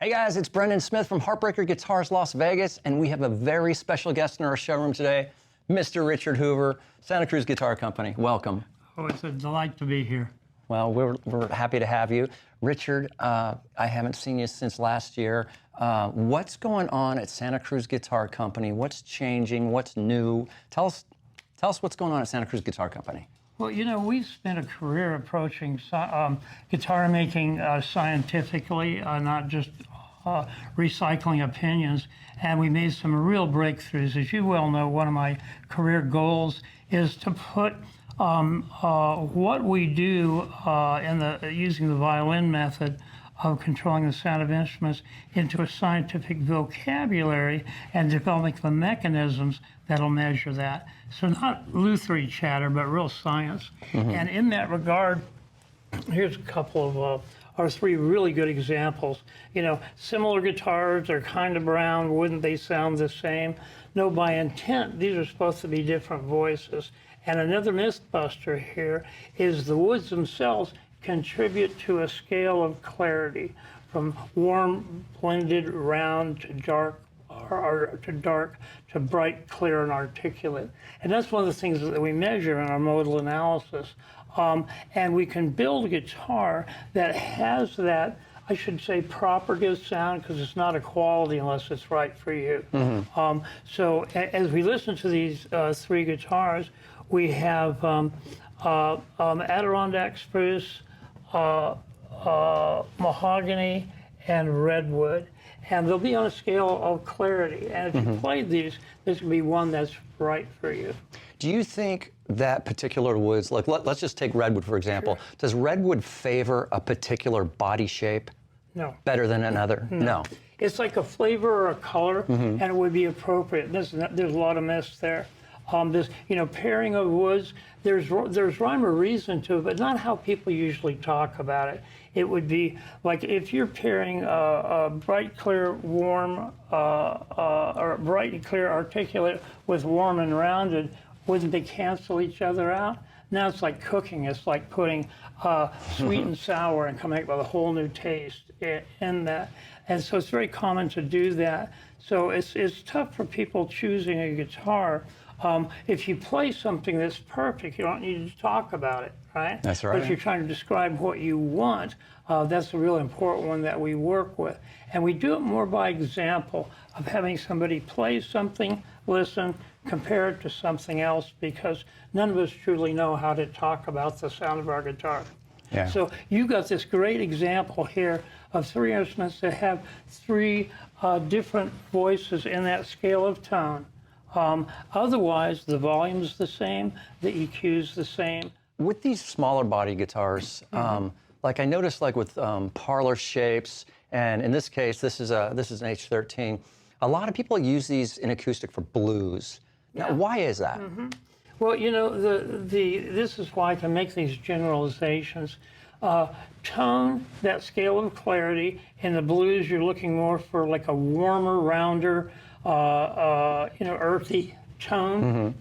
Hey guys, it's Brendan Smith from Heartbreaker Guitars, Las Vegas, and we have a very special guest in our showroom today, Mr. Richard Hoover, Santa Cruz Guitar Company. Welcome. Oh, it's a delight to be here. Well, we're happy to have you. Richard, I haven't seen you since last year. What's going on at Santa Cruz Guitar Company? What's changing? What's new? Tell us what's going on at Santa Cruz Guitar Company. Well, you know, we've spent a career approaching guitar making scientifically, not just recycling opinions, and we made some real breakthroughs. As you well know, one of my career goals is to put what we do using the violin method of controlling the sound of instruments into a scientific vocabulary and developing the mechanisms that'll measure that. So not Luthery chatter, but real science. Mm-hmm. And in that regard, here's a couple of our three really good examples. You know, similar guitars are kind of brown. Wouldn't they sound the same? No, by intent, these are supposed to be different voices. And another mythbuster here is the woods themselves contribute to a scale of clarity from warm, blended, round to dark, or to dark to bright, clear, and articulate. And that's one of the things that we measure in our modal analysis. And we can build a guitar that has that, I should say, property of sound, because it's not a quality unless it's right for you. Mm-hmm. So as we listen to these three guitars, we have Adirondack Spruce, Mahogany, and Redwood. And they'll be on a scale of clarity. And if you play these, this will be one that's right for you. Do you think that particular woods, like let's just take Redwood for example, sure. Does Redwood favor a particular body shape? No. Better than another? No. It's like a flavor or a color, and it would be appropriate. There's a lot of myths there. This, you know, pairing of woods, there's rhyme or reason to it, but not how people usually talk about it. It would be like if you're pairing a bright, clear, warm, or bright and clear, articulate with warm and rounded, wouldn't they cancel each other out? Now it's like cooking. It's like putting sweet and sour and coming up with a whole new taste in that. And so it's very common to do that. So it's tough for people choosing a guitar. If you play something that's perfect, you don't need to talk about it, right? That's right. But if you're trying to describe what you want, that's a real important one that we work with. And we do it more by example of having somebody play something, listen, compare it to something else, because none of us truly know how to talk about the sound of our guitar. Yeah. So you got this great example here of three instruments that have three different voices in that scale of tone. Otherwise, the volume's the same, the EQ's the same. With these smaller body guitars, like I noticed, like with parlor shapes, and in this case, this is an H13. A lot of people use these in acoustic for blues. Now, why is that? Well, you know, this is why I can make these generalizations. Tone, that scale of clarity. In the blues, you're looking more for like a warmer, rounder, you know, earthy tone.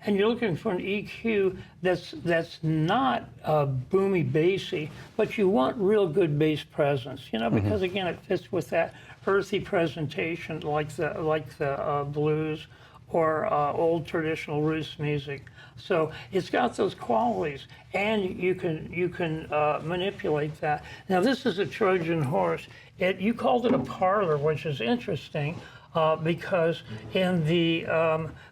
And you're looking for an EQ that's not boomy, bassy, but you want real good bass presence, you know, because again, it fits with that earthy presentation like the blues or old traditional roots music. So it's got those qualities, and you can manipulate that. Now this is a Trojan horse. You called it a parlor, which is interesting. Because in the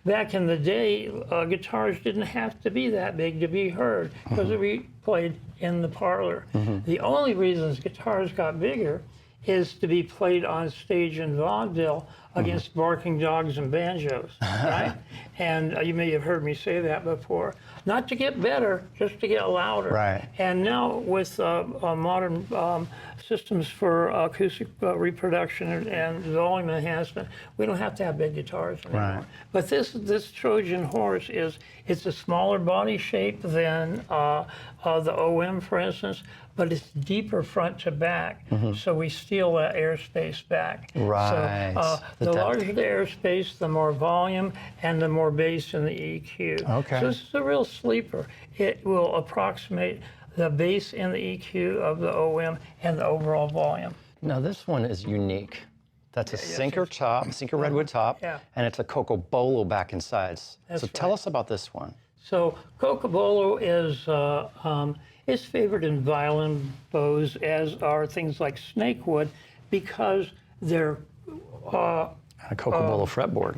back in the day, guitars didn't have to be that big to be heard, because we played in the parlor. The only reasons guitars got bigger is to be played on stage in vaudeville against barking dogs and banjos, right? And you may have heard me say that before. Not to get better, just to get louder. Right. And now with modern systems for acoustic reproduction and volume enhancement, we don't have to have big guitars anymore. Right. But this Trojan horse it's a smaller body shape than the OM, for instance, but it's deeper front to back, so we steal that airspace back. Right. So the larger the airspace, the more volume and the more bass in the EQ. Okay. So this is a real sleeper. It will approximate the bass and the EQ of the OM and the overall volume. Now this one is unique. That's a sinker top, sinker redwood top, Yeah. and it's a cocobolo back and sides. That's So tell right. us about this one. So cocobolo is favored in violin bows, as are things like snakewood, because they're A cocobolo fretboard.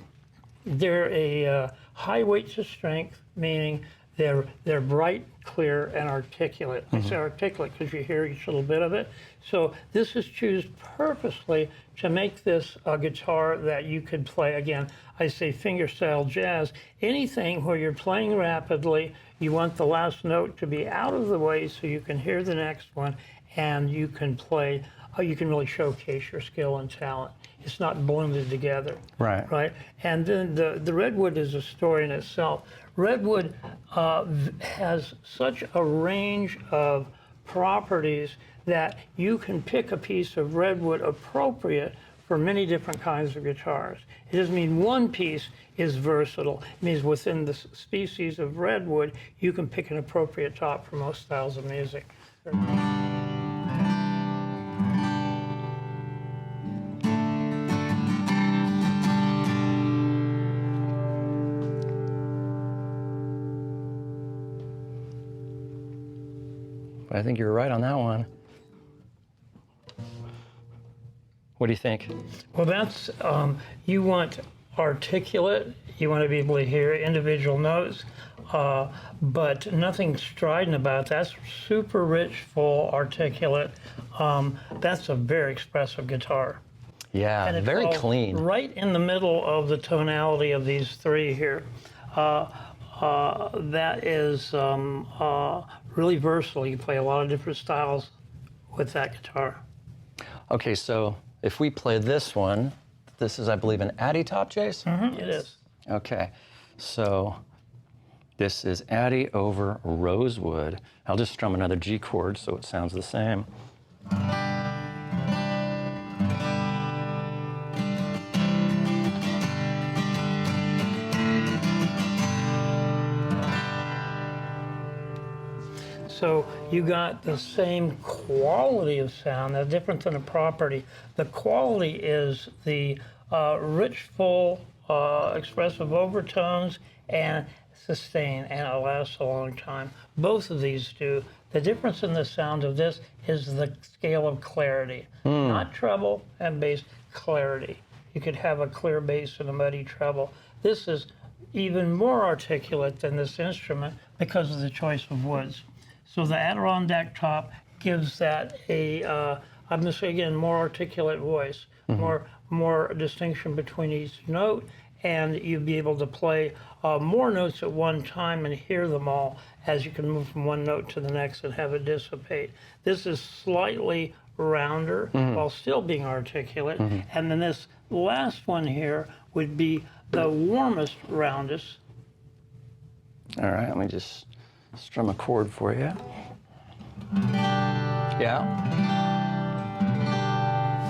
they're a high weight to strength, meaning they're bright, clear, and articulate. I say articulate because you hear each little bit of it. So this is chosen purposely to make this a guitar that you could play. Again, I say fingerstyle jazz. Anything where you're playing rapidly, you want the last note to be out of the way so you can hear the next one, and you can play. You can really showcase your skill and talent. It's not blended together. Right. Right. And then the redwood is a story in itself. Redwood has such a range of properties that you can pick a piece of redwood appropriate for many different kinds of guitars. It doesn't mean one piece is versatile. It means within the species of redwood, you can pick an appropriate top for most styles of music. I think you're right on that one. What do you think? Well, that's, you want articulate, you want to be able to hear individual notes, but nothing strident about it. That's super rich, full, articulate. That's a very expressive guitar. Yeah, And it very falls clean. right in the middle of the tonality of these three here. That is really versatile. You play a lot of different styles with that guitar. Okay, so if we play this one, this is, I believe, an Addy top, Jace? It is. Okay, so this is Addy over Rosewood. I'll just strum another G chord so it sounds the same. So you got the same quality of sound, that's different than a property. The quality is the rich, full, expressive overtones and sustain, and it lasts a long time. Both of these do. The difference in the sound of this is the scale of clarity, not treble and bass, clarity. You could have a clear bass and a muddy treble. This is even more articulate than this instrument because of the choice of woods. So the Adirondack top gives that a, I'm going to say again, more articulate voice, more distinction between each note, and you'd be able to play more notes at one time and hear them all as you can move from one note to the next and have it dissipate. This is slightly rounder while still being articulate, and then this last one here would be the warmest, roundest. All right, let me just strum a chord for you. Yeah?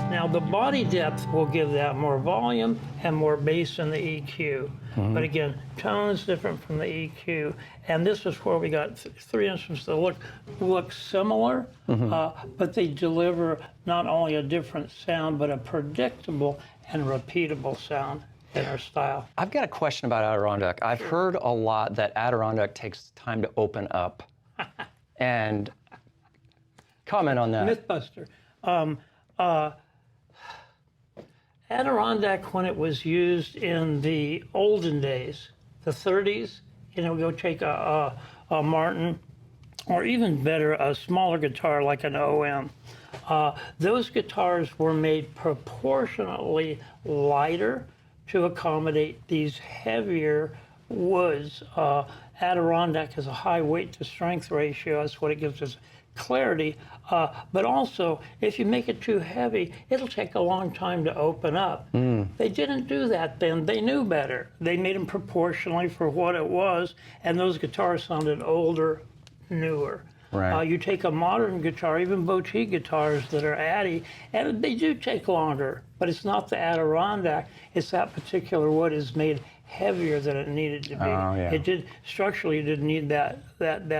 Now the body depth will give that more volume and more bass in the EQ. But again, tone's different from the EQ. And this is where we got three instruments that look similar, but they deliver not only a different sound, but a predictable and repeatable sound in our style. I've got a question about Adirondack. I've heard a lot that Adirondack takes time to open up. And comment on that. Mythbuster. Adirondack, when it was used in the olden days, the 30s, go take a Martin, or even better, a smaller guitar like an OM. Those guitars were made proportionately lighter to accommodate these heavier woods. Adirondack has a high weight to strength ratio. That's what it gives us clarity. But also, if you make it too heavy, it'll take a long time to open up. They didn't do that then. They knew better. They made them proportionally for what it was, and those guitars sounded older, newer. Right. You take a modern guitar, even boutique guitars that are Addy, and they do take longer, but it's not the Adirondack. It's that particular wood is made heavier than it needed to be. Oh, yeah. It did structurally. It didn't need that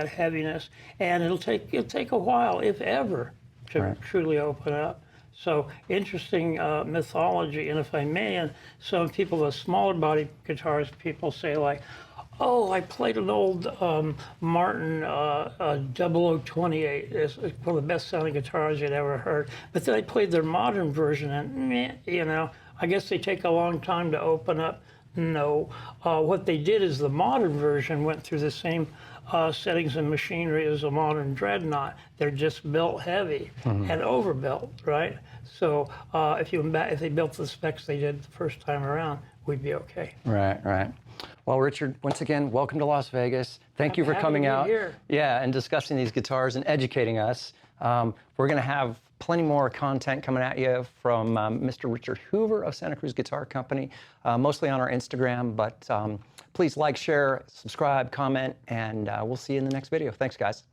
heaviness, and it'll take a while, if ever, to truly open up. So interesting mythology, and if I may, and some people with smaller body guitars, people say like, oh, I played an old Martin 0028. It's one of the best sounding guitars you'd ever heard. But then I played their modern version, and meh, you know, I guess they take a long time to open up. No, what they did is the modern version went through the same settings and machinery as a modern dreadnought. They're just built heavy and overbuilt, right? So if they built the specs they did the first time around, we'd be okay. Right, right. Well, Richard, once again, welcome to Las Vegas. Thank you for coming out. Here. Yeah, and discussing these guitars and educating us. We're going to have plenty more content coming at you from Mr. Richard Hoover of Santa Cruz Guitar Company, mostly on our Instagram. But please like, share, subscribe, comment, and we'll see you in the next video. Thanks, guys.